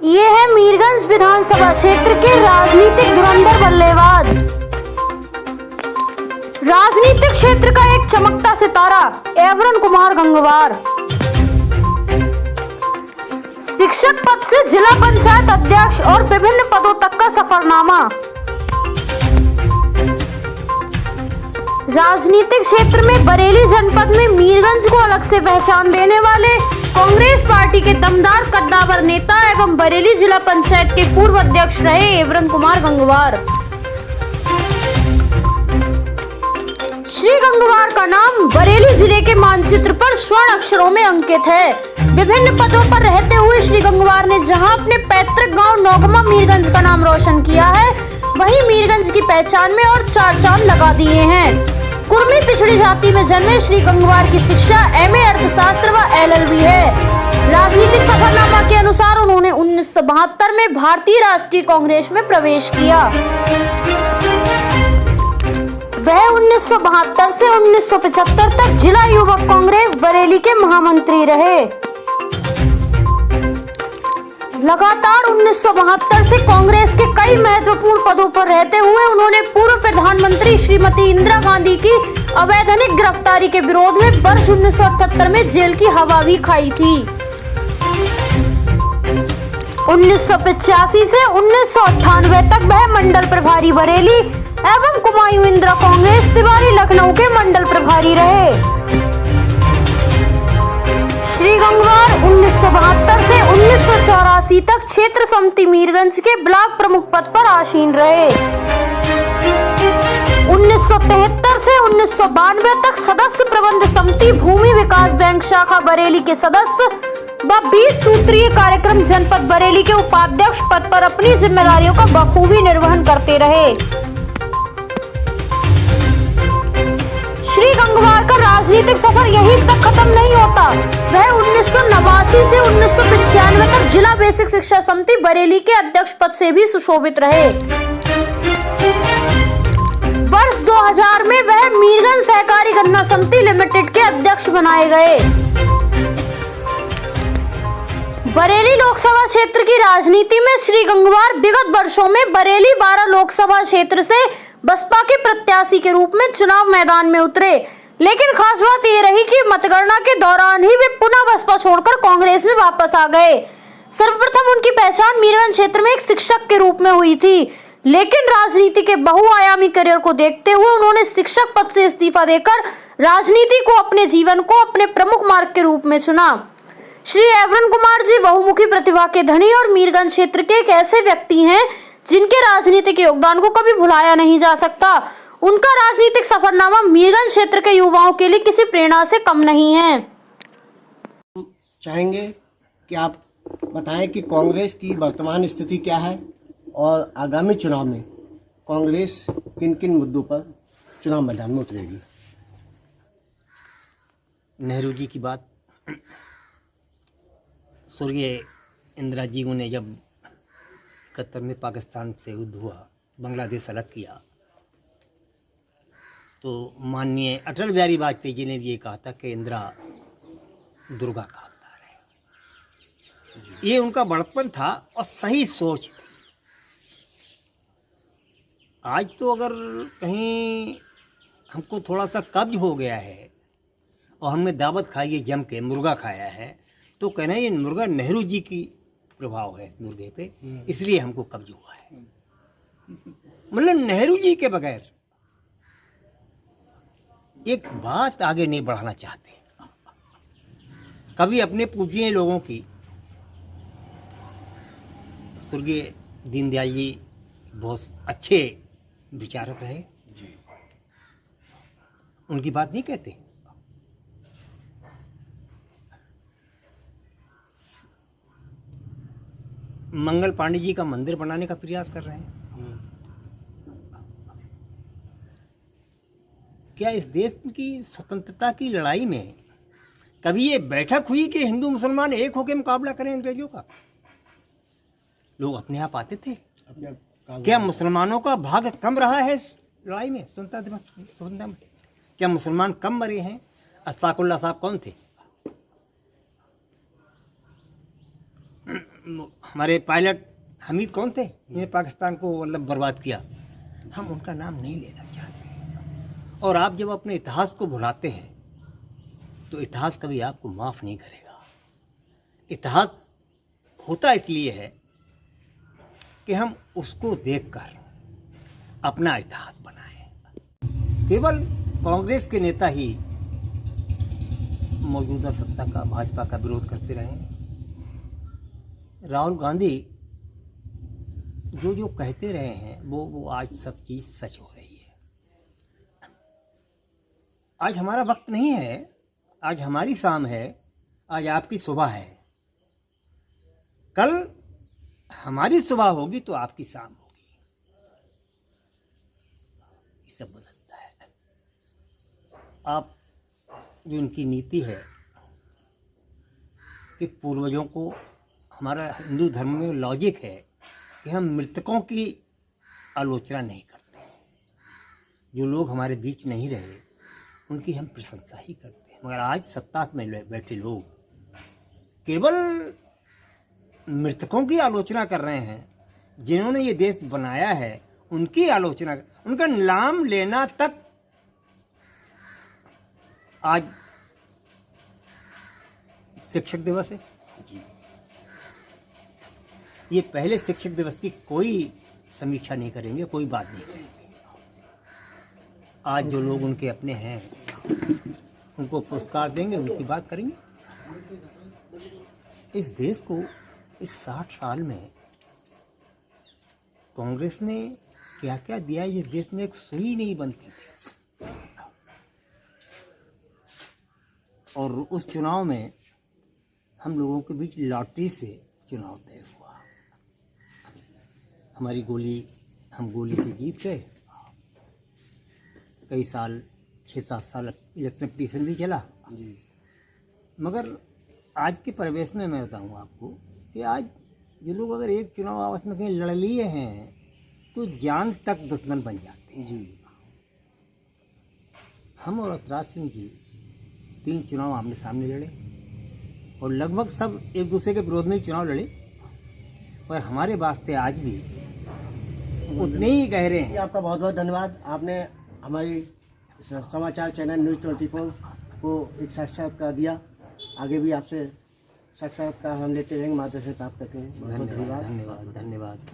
ये है मीरगंज विधानसभा क्षेत्र के राजनीतिक धुरंधर बल्लेबाज। राजनीतिक क्षेत्र का एक चमकता सितारा एवरन कुमार गंगवार। शिक्षक पद से जिला पंचायत अध्यक्ष और विभिन्न पदों तक का सफरनामा। राजनीतिक क्षेत्र में बरेली जनपद में मीरगंज को अलग से पहचान देने वाले कांग्रेस पार्टी के दमदार कद्दावर नेता एवं बरेली जिला पंचायत के पूर्व अध्यक्ष रहे एवरन कुमार गंगवार। श्री गंगवार का नाम बरेली जिले के मानचित्र पर स्वर्ण अक्षरों में अंकित है। विभिन्न पदों पर रहते हुए श्री गंगवार ने जहां अपने पैतृक गांव नौगमा मीरगंज का नाम रोशन किया है, वहीं मीरगंज की पहचान में और चार चांद लगा दिए हैं। कुर्मी पिछड़ी जाति में जन्मे श्री गंगवार की शिक्षा एमए अर्थशास्त्र व एलएलबी है। राजनीतिक सफरनामा के अनुसार उन्होंने 1972 में भारतीय राष्ट्रीय कांग्रेस में प्रवेश किया। वह 1972 से 1975 तक जिला युवक कांग्रेस बरेली के महामंत्री रहे। लगातार 1972 से कांग्रेस के कई महत्वपूर्ण पदों पर रहते हुए उन्होंने पूर्व प्रधानमंत्री श्रीमती इंदिरा गांधी की अवैधानिक गिरफ्तारी के विरोध में वर्ष 1978 में जेल की हवा भी खाई थी। 1985 से 1998 तक वह मंडल प्रभारी बरेली एवं कुमायूं इंदिरा कांग्रेस तिवारी लखनऊ के मंडल प्रभारी रहे। श्री गंगवार 1972 से 1984 तक क्षेत्र समिति मीरगंज के ब्लॉक प्रमुख पद पर आसीन रहे। 1973 से 1992 तक सदस्य प्रबंध समिति भूमि विकास बैंक शाखा बरेली के सदस्य व 20 सूत्रीय कार्यक्रम जनपद बरेली के उपाध्यक्ष पद पर अपनी जिम्मेदारियों का बखूबी निर्वहन करते रहे। श्री गंगवार का राजनीतिक सफर यहीं तक खत्म नहीं होता। वह 1989 से 1995 तक जिला बेसिक शिक्षा समिति बरेली के अध्यक्ष पद से भी सुशोभित रहे। वर्ष 2000 में वह मीरगंज सहकारी गन्ना समिति लिमिटेड के अध्यक्ष बनाए गए। बरेली लोकसभा क्षेत्र की राजनीति में श्री गंगवार विगत वर्षों में बरेली 12 लोकसभा क्षेत्र से बसपा के प्रत्याशी के रूप में चुनाव मैदान में उतरे, लेकिन खास बात यह रही कि मतगणना के दौरान ही वे पुनः बसपा छोड़कर कांग्रेस में वापस आ गए। सर्वप्रथम उनकी पहचान मीरगंज क्षेत्र में एक शिक्षक के रूप में हुई थी, लेकिन राजनीति के बहुआयामी करियर को देखते हुए उन्होंने शिक्षक पद से इस्तीफा देकर राजनीति को अपने जीवन को अपने प्रमुख मार्ग के रूप में चुना। श्री एवरन कुमार जी बहुमुखी प्रतिभा के धनी और मीरगंज क्षेत्र के एक ऐसे व्यक्ति हैं जिनके राजनीतिक योगदान को कभी भुलाया नहीं जा सकता। उनका राजनीतिक सफरनामा मीरगंज क्षेत्र के युवाओं के लिए किसी प्रेरणा से कम नहीं है। चाहेंगे कि आप बताएं कि कांग्रेस की वर्तमान स्थिति क्या है और आगामी चुनाव में कांग्रेस किन किन मुद्दों पर चुनाव मैदान में उतरेगी। नेहरू जी की बात, स्वर्गीय इंदिरा जी ने जब 71 में पाकिस्तान से युद्ध हुआ, बांग्लादेश अलग किया, तो माननीय अटल बिहारी वाजपेयी जी ने ये कहा था कि इंदिरा दुर्गा का अवतार है। ये उनका बड़प्पन था और सही सोच थी। आज तो अगर कहीं हमको थोड़ा सा कब्ज हो गया है और हमने दावत खाई है, जम के मुर्गा खाया है, तो कहना ये मुर्गा नेहरू जी की प्रभाव है इस मुर्गे पे, इसलिए हमको कब्ज हुआ है। मतलब नेहरू जी के बगैर एक बात आगे नहीं बढ़ाना चाहते। कभी अपने पूजनीय लोगों की, स्वर्गीय दीनदयाल जी बहुत अच्छे विचारक रहे, उनकी बात नहीं कहते। मंगल पांडे जी का मंदिर बनाने का प्रयास कर रहे हैं। क्या इस देश की स्वतंत्रता की लड़ाई में कभी ये बैठक हुई कि हिंदू मुसलमान एक होकर मुकाबला करें अंग्रेजों का? लोग अपने आप आते थे। क्या मुसलमानों का भाग कम रहा है इस लड़ाई में, स्वतंत्रता में? क्या मुसलमान कम मरे हैं? अशफाकुल्लाह साहब कौन थे? हमारे पायलट हमीद कौन थे, इन्हें पाकिस्तान को मतलब बर्बाद किया, हम उनका नाम नहीं लेना चाहते। और आप जब अपने इतिहास को भुलाते हैं तो इतिहास कभी आपको माफ़ नहीं करेगा। इतिहास होता इसलिए है कि हम उसको देखकर अपना इतिहास बनाएं। केवल कांग्रेस के नेता ही मौजूदा सत्ता का, भाजपा का विरोध करते रहे। राहुल गांधी जो जो कहते रहे हैं वो आज सब चीज़ सच हो रही है। आज हमारा वक्त नहीं है, आज हमारी शाम है, आज आपकी सुबह है। कल हमारी सुबह होगी तो आपकी शाम होगी। ये सब बदलता है। आप जो इनकी नीति है कि पूर्वजों को, हमारा हिंदू धर्म में लॉजिक है कि हम मृतकों की आलोचना नहीं करते। जो लोग हमारे बीच नहीं रहे उनकी हम प्रशंसा ही करते हैं। मगर आज सत्ता में बैठे लोग केवल मृतकों की आलोचना कर रहे हैं। जिन्होंने ये देश बनाया है उनकी आलोचना, उनका नाम लेना तक आज शिक्षक दिवस है। ये पहले शिक्षक दिवस की कोई समीक्षा नहीं करेंगे, कोई बात नहीं करेंगे। आज जो लोग उनके अपने हैं उनको पुरस्कार देंगे, उनकी बात करेंगे। इस देश को इस 60 साल में कांग्रेस ने क्या क्या दिया, इस देश में एक सुई नहीं बनती थी। और उस चुनाव में हम लोगों के बीच लॉटरी से चुनाव तय हुआ। हमारी गोली, हम गोली से जीत गए। कई साल, 6-7 साल इलेक्शन पिटीशन भी चला। मगर आज के परिवेश में मैं बताऊँ आपको कि आज जो लोग अगर एक चुनाव आपस में कहीं लड़ लिए हैं तो जान तक दुश्मन बन जाते हैं। हम और अवतार सिंह जी 3 चुनाव आमने सामने लड़े और लगभग सब एक दूसरे के विरोध में ही चुनाव लड़े, पर हमारे वास्ते आज भी उतने ही गहरे हैं। आपका बहुत बहुत धन्यवाद। आपने हमारी समाचार चैनल न्यूज़ 24 को एक साक्षात्कार दिया। आगे भी आपसे साक्षात्कार हम लेते रहेंगे, मार्गदर्शन प्राप्त करते हैं। बहुत बहुत धन्यवाद। धन्यवाद।